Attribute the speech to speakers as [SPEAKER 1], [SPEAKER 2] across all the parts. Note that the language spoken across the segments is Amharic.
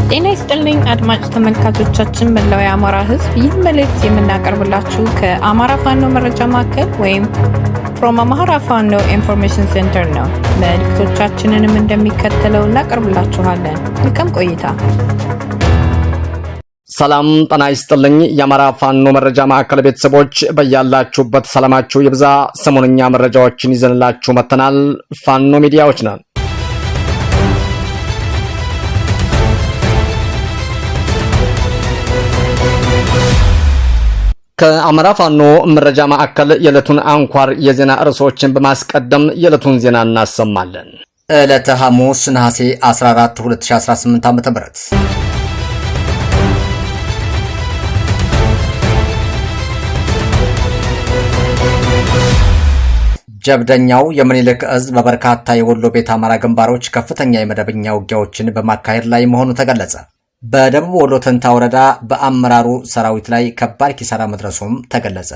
[SPEAKER 1] ጤና ይስጥልኝ አድማጭ ተመልካቾቻችን መላው የአማራ ሕዝብ ይህ መልእክት የምናቀርብላችሁ ከአማራ ፋኖ መረጃ ማዕከል ወይም from Amhara Fano Information Center ነው። መልእክቶቻችንንም እንደሚከተለው እናቀርብላችኋለን። መልካም ቆይታ።
[SPEAKER 2] ሰላም ጤና ይስጥልኝ የአማራ ፋኖ መረጃ ማዕከል ቤተሰቦች በያላችሁበት ሰላማችሁ ይብዛ። ሰሞንኛ መረጃዎችን ይዘንላችሁ መተናል። ፋኖ ሚዲያዎች ነን። ከአማራ ፋኖ መረጃ ማዕከል የዕለቱን አንኳር የዜና ርዕሶችን በማስቀደም የዕለቱን ዜና እናሰማለን። ዕለተ ሐሙስ ነሐሴ 14 2018 ዓ.ም ጀብደኛው የምኒልክ ዕዝ በበርካታ የወሎ ቤት አማራ ግንባሮች ከፍተኛ የመደበኛ ውጊያዎችን በማካሄድ ላይ መሆኑ ተገለጸ። በደቡብ ወሎ ተንታ ወረዳ በአመራሩ ሰራዊት ላይ ከባድ ኪሳራ መድረሱም ተገለጸ።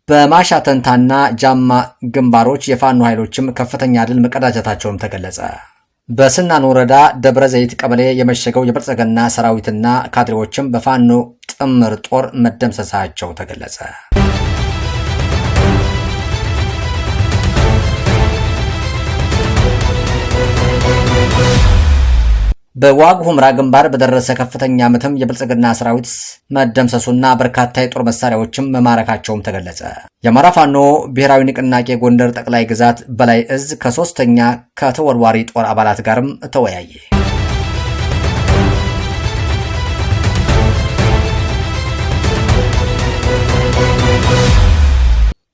[SPEAKER 2] በማሻ ተንታና ጃማ ግንባሮች የፋኖ ኃይሎችም ከፍተኛ ድል መቀዳጀታቸውም ተገለጸ። በስናን ወረዳ ደብረ ዘይት ቀበሌ የመሸገው የብልጽግና ሰራዊትና ካድሬዎችም በፋኖ ጥምር ጦር መደምሰሳቸው ተገለጸ። በዋግ ሁምራ ግንባር በደረሰ ከፍተኛ ምትም የብልጽግና ሰራዊት መደምሰሱና በርካታ የጦር መሳሪያዎችም መማረካቸውም ተገለጸ። የአማራ ፋኖ ብሔራዊ ንቅናቄ ጎንደር ጠቅላይ ግዛት በላይ ዕዝ ከ3ኛ ከተወርዋሪ ጦር አባላት ጋርም ተወያየ።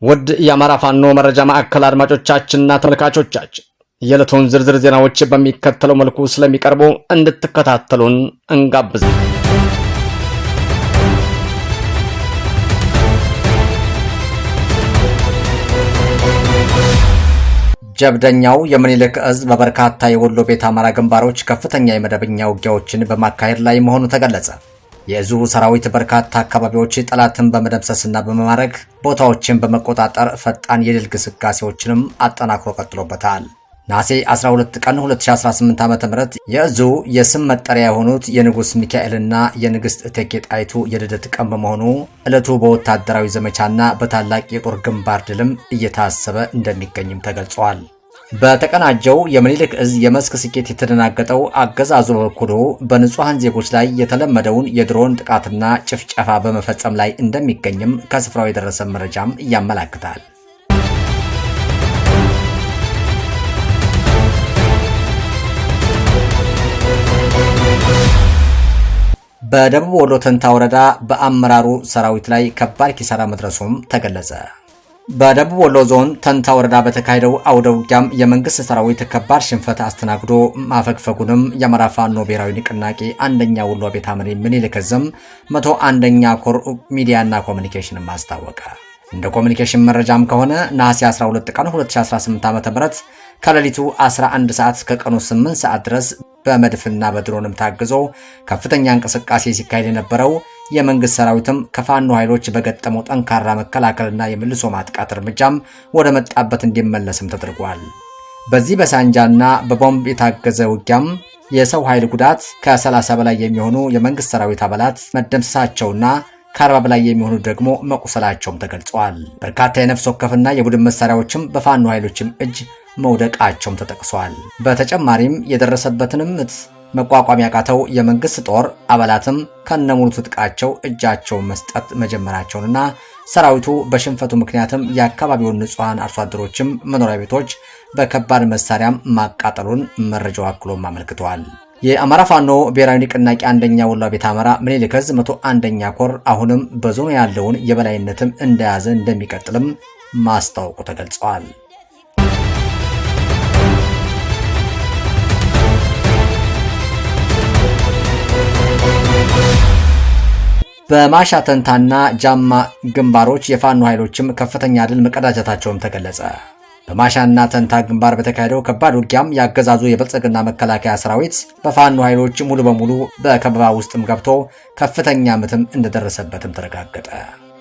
[SPEAKER 2] ውድ የአማራ ፋኖ መረጃ ማዕከል አድማጮቻችንና ተመልካቾቻችን የዕለቱን ዝርዝር ዜናዎች በሚከተለው መልኩ ስለሚቀርቡ እንድትከታተሉን እንጋብዛለን። ጀብደኛው የምኒልክ ዕዝ በበርካታ የወሎ ቤት አማራ ግንባሮች ከፍተኛ የመደበኛ ውጊያዎችን በማካሄድ ላይ መሆኑ ተገለጸ። የዕዙ ሰራዊት በርካታ አካባቢዎች ጠላትን በመደምሰስና በመማረክ ቦታዎችን በመቆጣጠር ፈጣን የድል ግስጋሴዎችንም አጠናክሮ ቀጥሎበታል። ነሐሴ 12 ቀን 2018 ዓ.ም የዕዙ የስም መጠሪያ የሆኑት የንጉስ ሚካኤልና የንግስት እቴጌ ጣይቱ የልደት ቀን በመሆኑ ዕለቱ በወታደራዊ ዘመቻና በታላቅ የጦር ግንባር ድልም እየታሰበ እንደሚገኝም ተገልጿል። በተቀናጀው የምኒልክ ዕዝ የመስክ ስኬት የተደናገጠው አገዛዙ በበኩሉ በንጹሐን ዜጎች ላይ የተለመደውን የድሮን ጥቃትና ጭፍጨፋ በመፈጸም ላይ እንደሚገኝም ከስፍራው የደረሰ መረጃም ያመላክታል። በደቡብ ወሎ ተንታ ወረዳ በአመራሩ ሰራዊት ላይ ከባድ ኪሳራ መድረሱም ተገለጸ። በደቡብ ወሎ ዞን ተንታ ወረዳ በተካሄደው አውደ ውጊያም የመንግስት ሰራዊት ከባድ ሽንፈት አስተናግዶ ማፈግፈጉንም የአማራ ፋኖ ብሔራዊ ንቅናቄ አንደኛ ወሎ ቤት አመሪ ምኒልክ ዕዝም 101ኛ ኮር ሚዲያና ኮሚኒኬሽንም አስታወቀ። እንደ ኮሚኒኬሽን መረጃም ከሆነ ነሐሴ 12 ቀን 2018 ዓ.ም ከሌሊቱ 11 ሰዓት እስከ ቀኑ 8 ሰዓት ድረስ በመድፍና በድሮንም ታግዞ ከፍተኛ እንቅስቃሴ ሲካሄድ የነበረው የመንግስት ሰራዊትም ከፋኖ ኃይሎች በገጠመው ጠንካራ መከላከልና የመልሶ ማጥቃት እርምጃም ወደ መጣበት እንዲመለስም ተደርጓል። በዚህ በሳንጃና በቦምብ የታገዘ ውጊያም የሰው ኃይል ጉዳት ከ30 በላይ የሚሆኑ የመንግስት ሰራዊት አባላት መደምሰሳቸውና ከ40 በላይ የሚሆኑ ደግሞ መቁሰላቸውም ተገልጿል። በርካታ የነፍስ ወከፍና የቡድን መሳሪያዎችም በፋኖ ኃይሎችም እጅ መውደቃቸውም ተጠቅሷል። በተጨማሪም የደረሰበትንም ምት መቋቋም ያቃተው የመንግስት ጦር አባላትም ከነሙሉ ትጥቃቸው እጃቸውን መስጠት መጀመራቸውንና ሰራዊቱ በሽንፈቱ ምክንያትም የአካባቢውን ንጹሐን አርሶ አደሮችም መኖሪያ ቤቶች በከባድ መሳሪያም ማቃጠሉን መረጃው አክሎም አመልክቷል። የአማራ ፋኖ ብሔራዊ ንቅናቄ አንደኛ ወሎ ቤት አማራ ምኒልክ ዕዝ 101ኛ ኮር አሁንም በዞኑ ያለውን የበላይነትም እንደያዘ እንደሚቀጥልም ማስታወቁ ተገልጿል። በማሻ ተንታና ጃማ ግንባሮች የፋኖ ኃይሎችም ከፍተኛ ድል መቀዳጀታቸውም ተገለጸ። በማሻና ተንታ ግንባር በተካሄደው ከባድ ውጊያም ያገዛዙ የብልጽግና መከላከያ ሰራዊት በፋኖ ኃይሎች ሙሉ በሙሉ በከበባ ውስጥም ገብቶ ከፍተኛ ምትም እንደደረሰበትም ተረጋገጠ።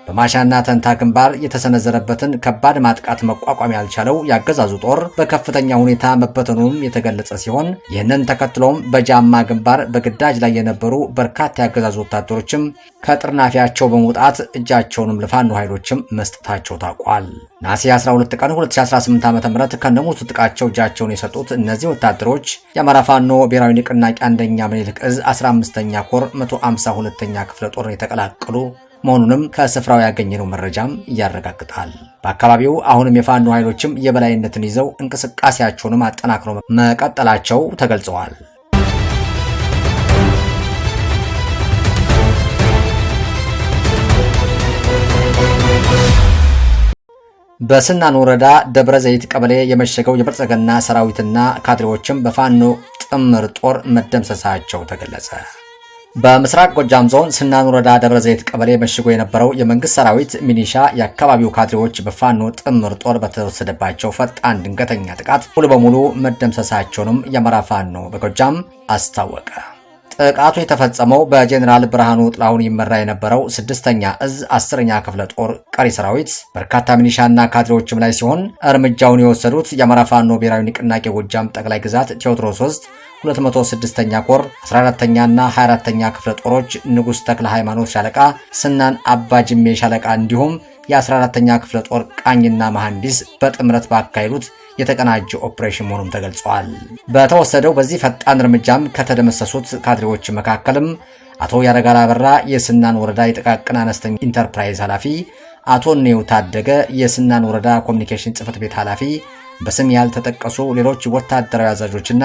[SPEAKER 2] በማሻና ተንታ ግንባር የተሰነዘረበትን ከባድ ማጥቃት መቋቋም ያልቻለው ያገዛዙ ጦር በከፍተኛ ሁኔታ መበተኑም የተገለጸ ሲሆን ይህንን ተከትሎም በጃማ ግንባር በግዳጅ ላይ የነበሩ በርካታ ያገዛዙ ወታደሮችም ከጥርናፊያቸው በመውጣት እጃቸውንም ለፋኖ ኃይሎችም መስጠታቸው ታውቋል። ነሐሴ 12 ቀን 2018 ዓ.ም ከነሙት ጥቃቸው እጃቸውን የሰጡት እነዚህ ወታደሮች የአማራ ፋኖ ብሔራዊ ንቅናቄ አንደኛ ምኒልክ እዝ 15ኛ ኮር 152ኛ ክፍለ ጦር የተቀላቀሉ መሆኑንም ከስፍራው ያገኘነው መረጃም ያረጋግጣል። በአካባቢው አሁንም የፋኖ ኃይሎችም የበላይነትን ይዘው እንቅስቃሴያቸውንም አጠናክረው መቀጠላቸው ተገልጸዋል። በስናን ወረዳ ደብረ ዘይት ቀበሌ የመሸገው የብልጽግና ሰራዊትና ካድሬዎችም በፋኖ ጥምር ጦር መደምሰሳቸው ተገለጸ። በምስራቅ ጎጃም ዞን ስናን ወረዳ ደብረ ዘይት ቀበሌ መሽጎ የነበረው የመንግስት ሰራዊት ሚኒሻ የአካባቢው ካድሬዎች በፋኖ ጥምር ጦር በተወሰደባቸው ፈጣን ድንገተኛ ጥቃት ሙሉ በሙሉ መደምሰሳቸውንም የአማራ ፋኖ በጎጃም አስታወቀ። ጥቃቱ የተፈጸመው በጄኔራል ብርሃኑ ጥላሁን ይመራ የነበረው 6ኛ እዝ 10ኛ ክፍለ ጦር ቀሪ ሰራዊት በርካታ ሚኒሻና ካድሬዎችም ላይ ሲሆን እርምጃውን የወሰዱት የአማራ ፋኖ ብሔራዊ ንቅናቄ ጎጃም ጠቅላይ ግዛት ቴዎድሮስ 206ኛ ኮር 14ኛና 24ኛ ክፍለ ጦሮች ንጉስ ተክለ ሃይማኖት ሻለቃ፣ ስናን አባጅሜ ሻለቃ እንዲሁም የ14ኛ ክፍለ ጦር ቃኝና መሐንዲስ በጥምረት ባካሄዱት የተቀናጀ ኦፕሬሽን መሆኑም ተገልጿል። በተወሰደው በዚህ ፈጣን እርምጃም ከተደመሰሱት ካድሬዎች መካከልም አቶ ያረጋል አበራ የስናን ወረዳ የጥቃቅን አነስተኛ ኢንተርፕራይዝ ኃላፊ፣ አቶ ኔው ታደገ የስናን ወረዳ ኮሚኒኬሽን ጽህፈት ቤት ኃላፊ፣ በስም ያልተጠቀሱ ሌሎች ወታደራዊ አዛዦችና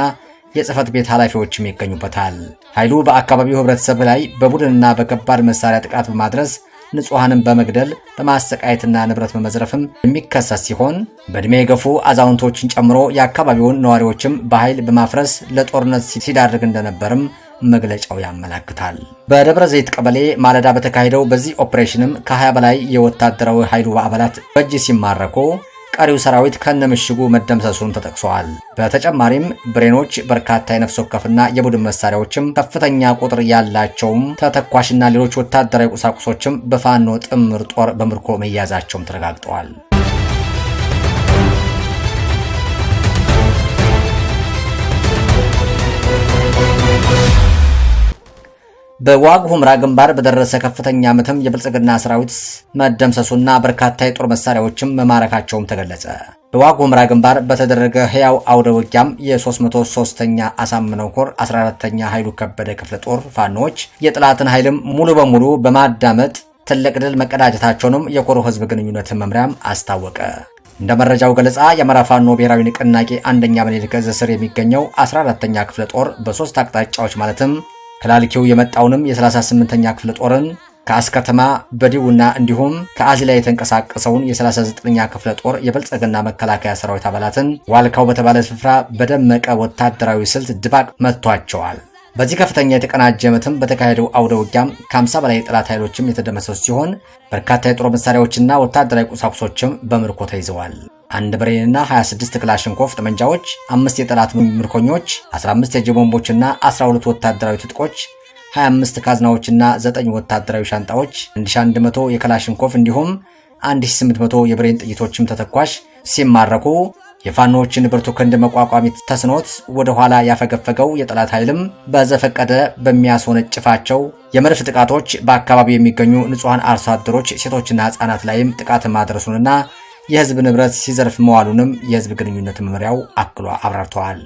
[SPEAKER 2] የጽህፈት ቤት ኃላፊዎችም ይገኙበታል። ኃይሉ በአካባቢው ህብረተሰብ ላይ በቡድንና በከባድ መሳሪያ ጥቃት በማድረስ ንጹሃንን በመግደል በማሰቃየትና ንብረት በመዝረፍም የሚከሰስ ሲሆን በእድሜ የገፉ አዛውንቶችን ጨምሮ የአካባቢውን ነዋሪዎችም በኃይል በማፍረስ ለጦርነት ሲዳርግ እንደነበርም መግለጫው ያመለክታል። በደብረ ዘይት ቀበሌ ማለዳ በተካሄደው በዚህ ኦፕሬሽንም ከ20 በላይ የወታደራዊ ኃይሉ አባላት በእጅ ሲማረኩ ቀሪው ሰራዊት ከነምሽጉ መደምሰሱን ተጠቅሷል። በተጨማሪም ብሬኖች፣ በርካታ የነፍስ ወከፍና የቡድን መሳሪያዎችም ከፍተኛ ቁጥር ያላቸውም ተተኳሽና ሌሎች ወታደራዊ ቁሳቁሶችም በፋኖ ጥምር ጦር በምርኮ መያዛቸውም ተረጋግጠዋል። በዋግ ሁምራ ግንባር በደረሰ ከፍተኛ ምትም የብልጽግና ሰራዊት መደምሰሱና በርካታ የጦር መሳሪያዎችም መማረካቸውም ተገለጸ። በዋግ ሁምራ ግንባር በተደረገ ህያው አውደ ውጊያም የ303ኛ አሳምነው ኮር 14ኛ ኃይሉ ከበደ ክፍለ ጦር ፋኖች የጥላትን ኃይልም ሙሉ በሙሉ በማዳመጥ ትልቅ ድል መቀዳጀታቸውንም የኮሩ ህዝብ ግንኙነት መምሪያም አስታወቀ። እንደ መረጃው ገለጻ የአማራ ፋኖ ብሔራዊ ንቅናቄ አንደኛ ምኒልክ ዕዝ ስር የሚገኘው 14ኛ ክፍለ ጦር በሶስት አቅጣጫዎች ማለትም ከላልኪው የመጣውንም የ38ኛ ክፍለ ጦርን ከአስከተማ በዲውና እንዲሁም ከአዚላ የተንቀሳቀሰውን የ39ኛ ክፍለ ጦር የብልጽግና መከላከያ ሰራዊት አባላትን ዋልካው በተባለ ስፍራ በደመቀ ወታደራዊ ስልት ድባቅ መጥቷቸዋል። በዚህ ከፍተኛ የተቀናጀ ምትም በተካሄደው አውደ ውጊያም ከ50 በላይ የጠላት ኃይሎችም የተደመሰሱ ሲሆን በርካታ የጦር መሳሪያዎችና ወታደራዊ ቁሳቁሶችም በምርኮ ተይዘዋል። 1 ብሬንና 26 ክላሽንኮቭ ጠመንጃዎች፣ 5 የጠላት ምርኮኞች፣ 15 የእጅ ቦምቦችና 12 ወታደራዊ ትጥቆች፣ 25 ካዝናዎችና 9 ወታደራዊ ሻንጣዎች፣ 1100 የክላሽንኮቭ እንዲሁም 1800 የብሬን ጥይቶችም ተተኳሽ ሲማረኩ የፋኖችን ብርቱ ክንድ መቋቋም ተስኖት ወደ ኋላ ያፈገፈገው የጠላት ኃይልም በዘፈቀደ በሚያስወነጭፋቸው የመድፍ ጥቃቶች በአካባቢው የሚገኙ ንጹሃን አርሶ አደሮች፣ ሴቶችና ህጻናት ላይም ጥቃት ማድረሱንና የህዝብ ንብረት ሲዘርፍ መዋሉንም የህዝብ ግንኙነት መምሪያው አክሎ አብራርተዋል።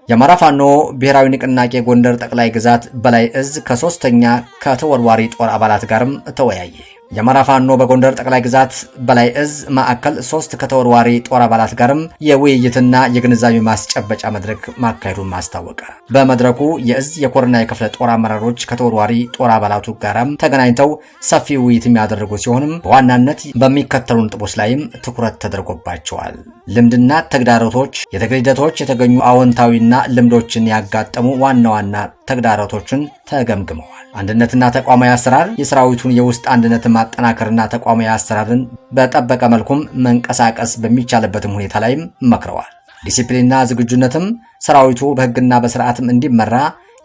[SPEAKER 2] የአማራ ፋኖ ብሔራዊ ንቅናቄ ጎንደር ጠቅላይ ግዛት በላይ እዝ ከ3ኛ ከተወርዋሪ ጦር አባላት ጋርም ተወያየ። የአማራ ፋኖ በጎንደር ጠቅላይ ግዛት በላይ እዝ ማዕከል 3 ከተወርዋሪ ጦር አባላት ጋርም የውይይትና የግንዛቤ ማስጨበጫ መድረክ ማካሄዱን ማስታወቀ። በመድረኩ የእዝ የኮርና የክፍለ ጦር አመራሮች ከተወርዋሪ ጦር አባላቱ ጋርም ተገናኝተው ሰፊ ውይይት የሚያደርጉ ሲሆንም በዋናነት በሚከተሉ ነጥቦች ላይም ትኩረት ተደርጎባቸዋል። ልምድና ተግዳሮቶች፣ የትግል ሂደቶች፣ የተገኙ አዎንታዊና ልምዶችን ያጋጠሙ ዋና ዋና ተግዳሮቶችን ተገምግመዋል። አንድነትና ተቋማዊ አሰራር፣ የሰራዊቱን የውስጥ አንድነትን ማጠናከርና ተቋማዊ አሰራርን በጠበቀ መልኩም መንቀሳቀስ በሚቻልበትም ሁኔታ ላይም መክረዋል። ዲሲፕሊንና ዝግጁነትም ሰራዊቱ በህግና በስርዓትም እንዲመራ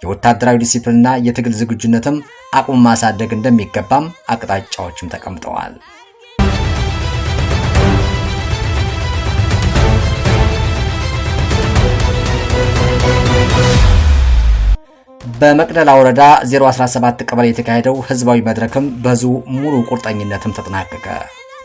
[SPEAKER 2] የወታደራዊ ዲሲፕሊንና የትግል ዝግጁነትም አቅም ማሳደግ እንደሚገባም አቅጣጫዎችም ተቀምጠዋል። በመቅደላ ወረዳ 017 ቀበሌ የተካሄደው ህዝባዊ መድረክም በህዝቡ ሙሉ ቁርጠኝነትም ተጠናቀቀ።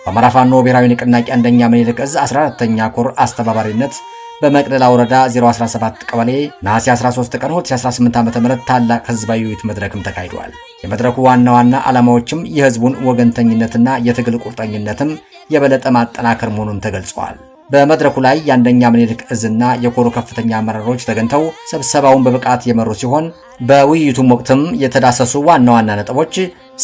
[SPEAKER 2] በአማራ ፋኖ ብሔራዊ ንቅናቄ አንደኛ ምኒልክ ዕዝ 14ኛ ኮር አስተባባሪነት በመቅደላ ወረዳ 017 ቀበሌ ነሐሴ 13 ቀን 2018 ዓ.ም ታላቅ ህዝባዊ ውይይት መድረክም ተካሂዷል። የመድረኩ ዋና ዓላማዎችም የህዝቡን ወገንተኝነትና የትግል ቁርጠኝነትም የበለጠ ማጠናከር መሆኑን ተገልጿል። በመድረኩ ላይ የአንደኛ ምኒልክ ዕዝና የኮሩ ከፍተኛ አመራሮች ተገኝተው ስብሰባውን በብቃት የመሩ ሲሆን በውይይቱም ወቅትም የተዳሰሱ ዋና ነጥቦች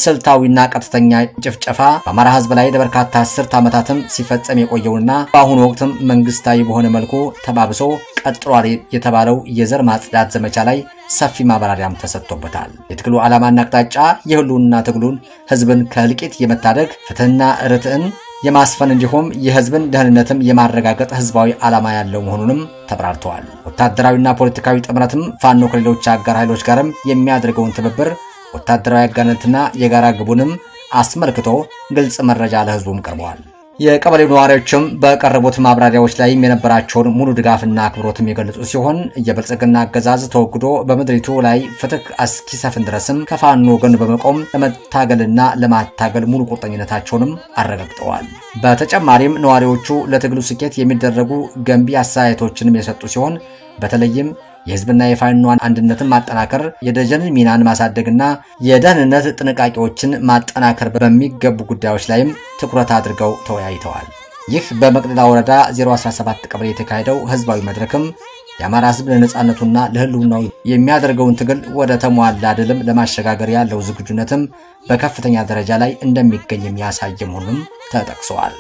[SPEAKER 2] ስልታዊና ቀጥተኛ ጭፍጨፋ በአማራ ህዝብ ላይ ለበርካታ አስርት ዓመታትም ሲፈጸም የቆየውና በአሁኑ ወቅትም መንግስታዊ በሆነ መልኩ ተባብሶ ቀጥሏል የተባለው የዘር ማጽዳት ዘመቻ ላይ ሰፊ ማብራሪያም ተሰጥቶበታል። የትግሉ ዓላማና አቅጣጫ የህልውና ትግሉን ህዝብን ከእልቂት የመታደግ ፍትህና ርትዕን የማስፈን እንዲሁም የህዝብን ደህንነትም የማረጋገጥ ህዝባዊ ዓላማ ያለው መሆኑንም ተብራርተዋል። ወታደራዊና ፖለቲካዊ ጥምረትም ፋኖ ከሌሎች አጋር ኃይሎች ጋርም የሚያደርገውን ትብብር ወታደራዊ አጋርነትና የጋራ ግቡንም አስመልክቶ ግልጽ መረጃ ለህዝቡም ቀርበዋል። የቀበሌው ነዋሪዎችም በቀረቡት ማብራሪያዎች ላይ የነበራቸውን ሙሉ ድጋፍና አክብሮትም የገለጹ ሲሆን የብልጽግና አገዛዝ ተወግዶ በምድሪቱ ላይ ፍትህ እስኪሰፍን ድረስም ከፋኖ ጎን በመቆም ለመታገልና ለማታገል ሙሉ ቁርጠኝነታቸውንም አረጋግጠዋል። በተጨማሪም ነዋሪዎቹ ለትግሉ ስኬት የሚደረጉ ገንቢ አስተያየቶችንም የሰጡ ሲሆን በተለይም የህዝብና የፋኖ አንድነትን ማጠናከር፣ የደጀን ሚናን ማሳደግና የደህንነት ጥንቃቄዎችን ማጠናከር በሚገቡ ጉዳዮች ላይም ትኩረት አድርገው ተወያይተዋል። ይህ በመቅደላ ወረዳ 017 ቀበሌ የተካሄደው ህዝባዊ መድረክም የአማራ ህዝብ ለነጻነቱና ለህልውናው የሚያደርገውን ትግል ወደ ተሟላ ድልም ለማሸጋገር ያለው ዝግጁነትም በከፍተኛ ደረጃ ላይ እንደሚገኝ የሚያሳይ መሆኑንም ተጠቅሰዋል።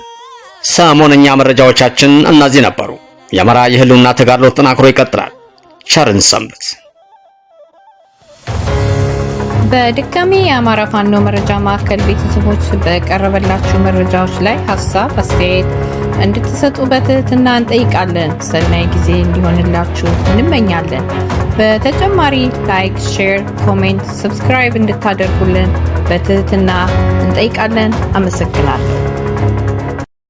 [SPEAKER 3] ሰሞነኛ መረጃዎቻችን እነዚህ ነበሩ። የአማራ የህልውና ተጋድሎ ተጠናክሮ ይቀጥላል። ቸርን ሰንብት።
[SPEAKER 1] በድጋሚ የአማራ ፋኖ መረጃ ማዕከል ቤተሰቦች በቀረበላችሁ መረጃዎች ላይ ሀሳብ አስተያየት እንድትሰጡ በትህትና እንጠይቃለን። ሰናይ ጊዜ እንዲሆንላችሁ እንመኛለን። በተጨማሪ ላይክ፣ ሼር፣ ኮሜንት፣ ሰብስክራይብ እንድታደርጉልን በትህትና እንጠይቃለን። አመሰግናለሁ።